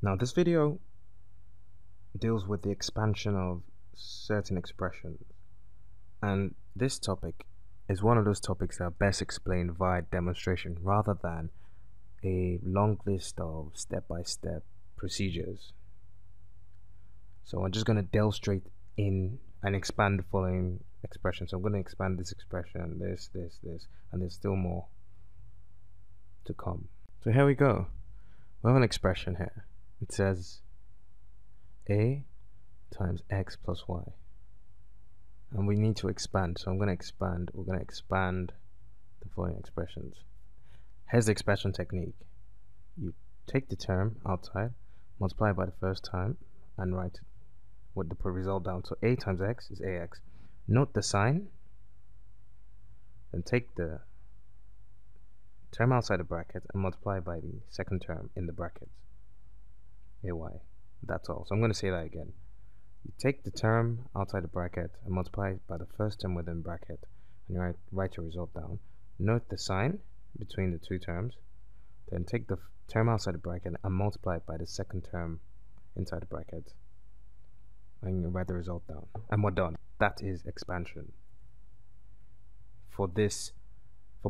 Now this video deals with the expansion of certain expressions, and this topic is one of those topics that are best explained via demonstration rather than a long list of step-by-step procedures. So I'm just going to delve straight in and expand the following expression. So I'm going to expand this expression, this, and there's still more to come. So here we go. We have an expression here. It says a times x plus y, and we need to expand. So we're going to expand the following expressions. Here's the expansion technique. You take the term outside, multiply by the first term, and write what the result down. So a times x is ax. Note the sign, then take the term outside the bracket and multiply by the second term in the brackets, ay. That's all. So I'm going to say that again. You take the term outside the bracket and multiply it by the first term within the bracket, and you write your result down. Note the sign between the two terms, then take the term outside the bracket and multiply it by the second term inside the bracket, and you write the result down, and we're done. That is expansion for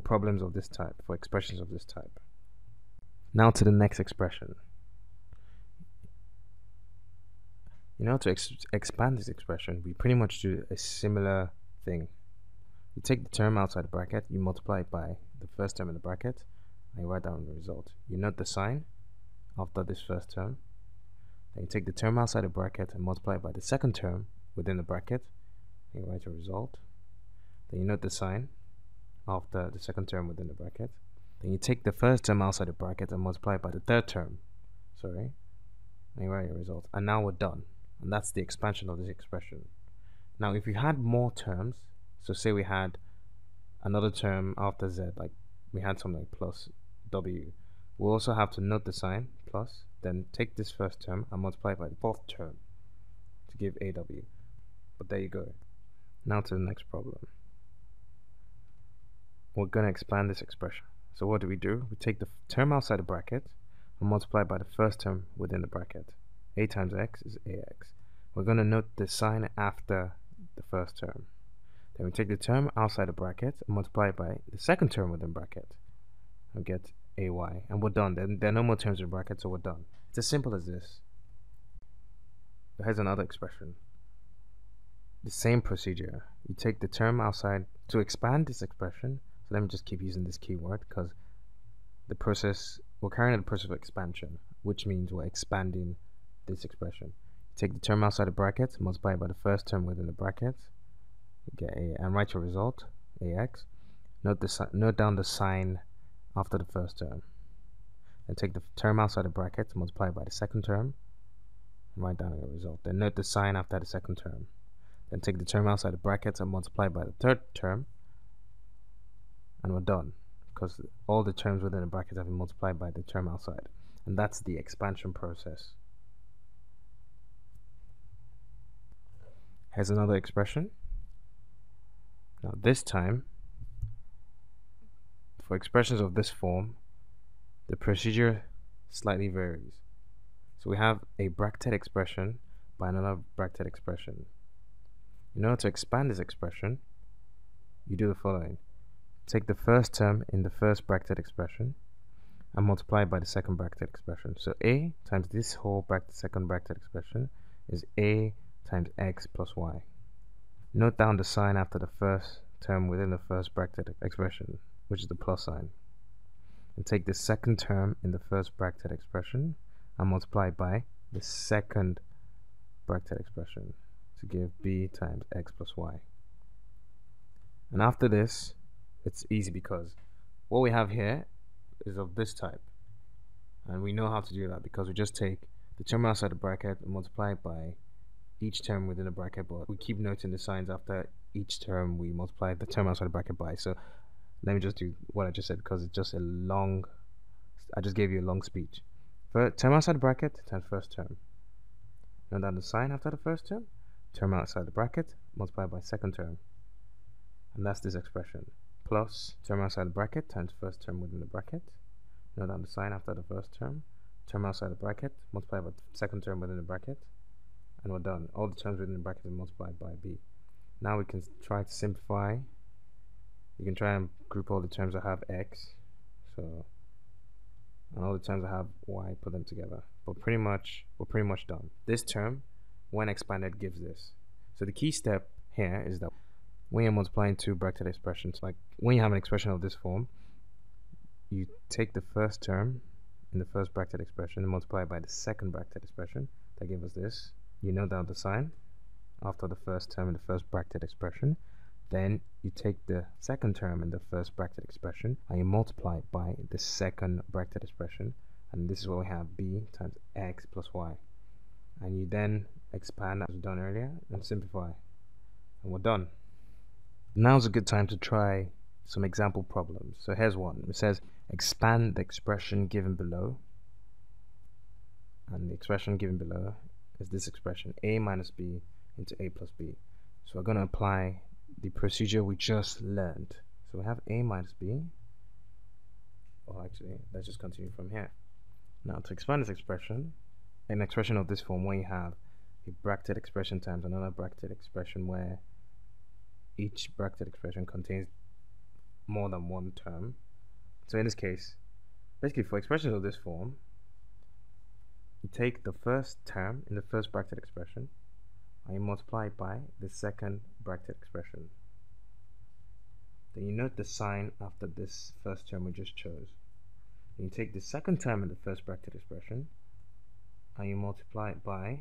problems of this type, for expressions of this type. Now to the next expression. To expand this expression, we pretty much do a similar thing. You take the term outside the bracket, you multiply it by the first term in the bracket, and you write down the result. You note the sign after this first term. Then you take the term outside the bracket and multiply it by the second term within the bracket, and you write your result. Then you note the sign after the second term within the bracket. Then you take the first term outside the bracket and multiply it by the third term, and you write your result. And now we're done. And that's the expansion of this expression. Now if we had more terms, so say we had another term after z, like we had something like plus w, we'll also have to note the sign plus, then take this first term and multiply it by the fourth term to give aw. But there you go. Now to the next problem. We're going to expand this expression. So what do? We take the term outside the bracket and multiply by the first term within the bracket. A times x is ax. We're going to note the sign after the first term. Then we take the term outside the bracket and multiply it by the second term within the bracket. We get ay, and we're done. Then there are no more terms in the bracket, so we're done. It's as simple as this. But here's another expression. The same procedure. You take the term outside to expand this expression. So let me just keep using this keyword because we're carrying out the process of expansion, which means we're expanding this expression. Take the term outside the bracket, multiply it by the first term within the bracket, you get a, and write your result, ax. Note down the sign after the first term. Then take the term outside the bracket, multiply it by the second term, and write down your result. Then note the sign after the second term. Then take the term outside the bracket and multiply by the third term, and we're done because all the terms within the bracket have been multiplied by the term outside. And that's the expansion process. Here's another expression. Now this time, for expressions of this form, the procedure slightly varies. So we have a bracketed expression by another bracketed expression. In order to expand this expression, you do the following. Take the first term in the first bracketed expression and multiply it by the second bracketed expression. So a times this whole second bracketed expression is a times x plus y. Note down the sign after the first term within the first bracketed expression, which is the plus sign. And take the second term in the first bracketed expression and multiply it by the second bracketed expression to give b times x plus y. And after this, it's easy because what we have here is of this type. And we know how to do that because we just take the term outside the bracket and multiply it by each term within the bracket, but we keep noting the signs after each term we multiply the term outside the bracket by. So let me just do what I just said because it's just I just gave you a long speech. Term outside the bracket times first term. Note down the sign after the first term outside the bracket, multiply by second term. And that's this expression. Plus term outside the bracket times first term within the bracket. Note down the sign after the first term, term outside the bracket, multiply by the second term within the bracket, and we're done. All the terms within the bracket are multiplied by b. Now we can try to simplify. You can try and group all the terms that have x, so and all the terms that have y, put them together. But we're pretty much done. This term, when expanded, gives this. So the key step here is that when you're multiplying two bracketed expressions, like when you have an expression of this form, you take the first term in the first bracketed expression and multiply it by the second bracketed expression. That gives us this. You note down the sign after the first term in the first bracketed expression. Then you take the second term in the first bracketed expression and you multiply it by the second bracketed expression, and this is what we have: b times x plus y. And you then expand as we've done earlier and simplify, and we're done. Now's a good time to try some example problems. So here's one. It says expand the expression given below, and the expression given below is this expression: a minus b into a plus b. So we're going to apply the procedure we just learned. So we have a minus b. Or actually, let's just continue from here. Now to expand this expression, an expression of this form where you have a bracketed expression times another bracketed expression where each bracketed expression contains more than one term. So in this case, basically for expressions of this form, you take the first term in the first bracketed expression and you multiply it by the second bracketed expression. Then you note the sign after this first term we just chose. Then you take the second term in the first bracketed expression and you multiply it by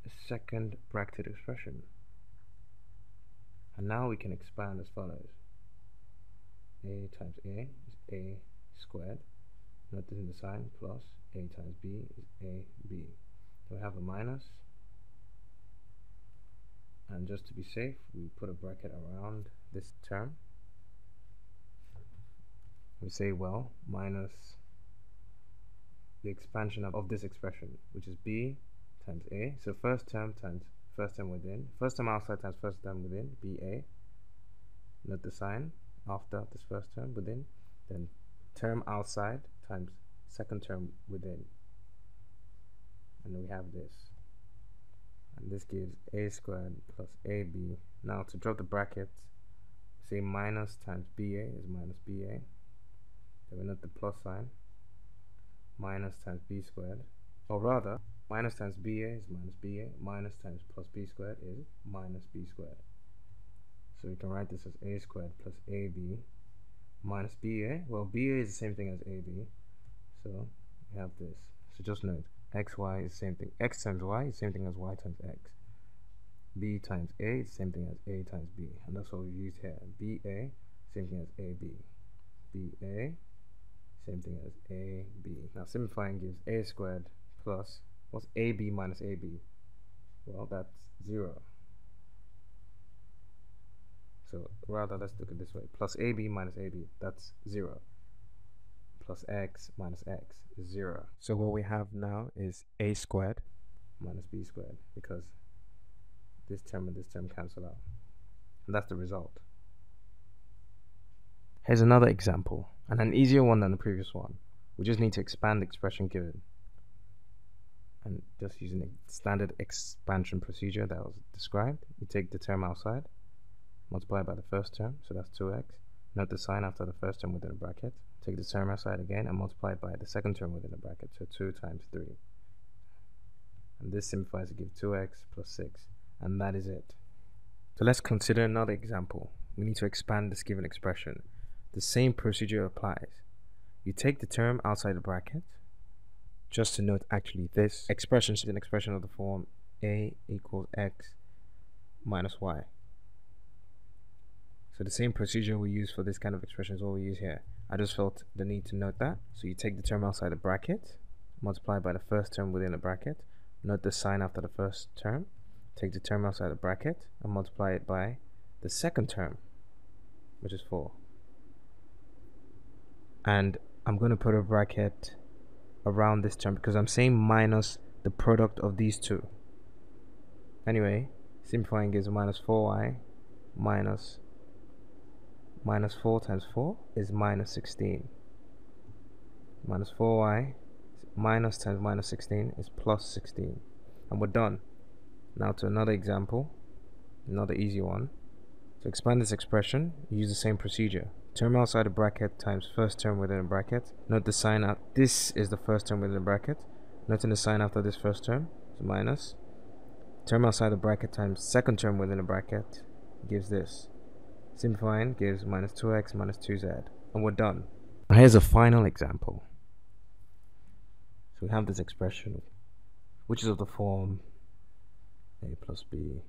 the second bracketed expression. And now we can expand as follows: a times a is a squared, note this in the sign, plus a times b is ab. So we have a minus, and just to be safe we put a bracket around this term. We say, well, minus the expansion of this expression, which is b times a. So first term times first term within, first term outside times first term within, ba. Note the sign after this first term within, then term outside times second term within, and we have this, and this gives a squared plus ab. Now to drop the brackets, say minus times ba is minus ba, then we note the plus sign, minus times b squared, or rather minus times ba is minus ba, minus times plus b squared is minus b squared. So we can write this as a squared plus ab minus ba. Well, ba is the same thing as ab, so we have this. So just note, xy is the same thing. X times y is the same thing as y times x. B times a is the same thing as a times b, and that's what we use here. ba, same thing as ab. ba, same thing as ab. Now simplifying gives a squared plus, what's ab minus ab? Well, that's 0. So rather, let's look at it this way: plus ab minus ab, that's 0. Plus x minus x is 0. So what we have now is a squared minus b squared, because this term and this term cancel out, and that's the result. Here's another example, and an easier one than the previous one. We just need to expand the expression given, and just using the standard expansion procedure that was described. You take the term outside, multiply by the first term, so that's 2x. Note the sign after the first term within a bracket. Take the term outside again and multiply it by the second term within a bracket, so 2 times 3. And this simplifies to give 2x plus 6, and that is it. So let's consider another example. We need to expand this given expression. The same procedure applies. You take the term outside the bracket. Just to note, actually, this expression is an expression of the form a equals x minus y. So the same procedure we use for this kind of expression is what we use here. I just felt the need to note that. So you take the term outside the bracket, multiply by the first term within the bracket, note the sign after the first term, take the term outside the bracket and multiply it by the second term, which is 4. And I'm going to put a bracket around this term because I'm saying minus the product of these two. Anyway, simplifying gives minus 4y minus 4 times 4 is minus 16. minus 4y minus times minus 16 is plus 16. And we're done. Now to another example, another easy one. To expand this expression, use the same procedure. Term outside the bracket times first term within a bracket. Note the sign out. This is the first term within the bracket. Noting the sign after this first term, so minus. Term outside the bracket times second term within the bracket gives this. Simplifying gives minus 2x minus 2z. And we're done. Now here's a final example. So we have this expression, which is of the form a plus b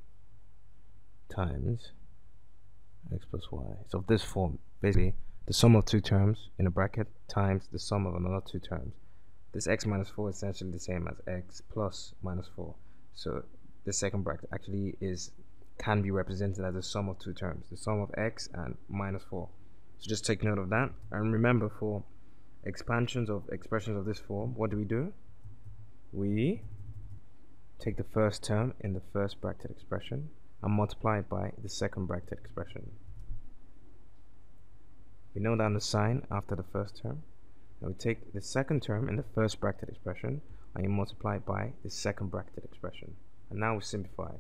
times x plus y. So of this form, basically the sum of two terms in a bracket times the sum of another two terms. This x minus 4 is essentially the same as x plus minus 4. So the second bracket actually can be represented as the sum of two terms, the sum of x and minus 4. So just take note of that, and remember, for expansions of expressions of this form, what do? We take the first term in the first bracket expression and multiply it by the second bracket expression. We know down the sign after the first term, and we take the second term in the first bracket expression and you multiply it by the second bracket expression. And now we simplify.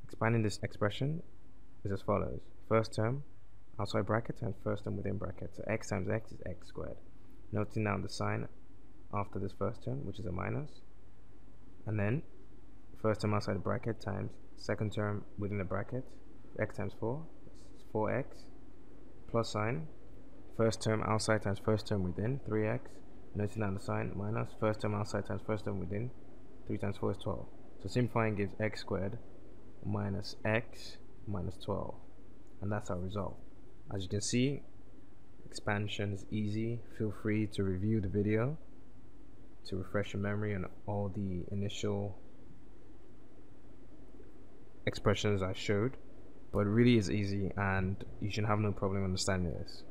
Expanding this expression is as follows. First term outside bracket times first term within bracket. So x times x is x squared. Noting now the sign after this first term, which is a minus. And then first term outside the bracket times second term within the bracket. X times 4 is 4x. Plus sign. First term outside times first term within, 3x. Noting down the sign, minus first term outside times first term within, 3 times 4 is 12. So simplifying gives x squared minus x minus 12. And that's our result. As you can see, expansion is easy. Feel free to review the video to refresh your memory on all the initial expressions I showed. But it really is easy and you should have no problem understanding this.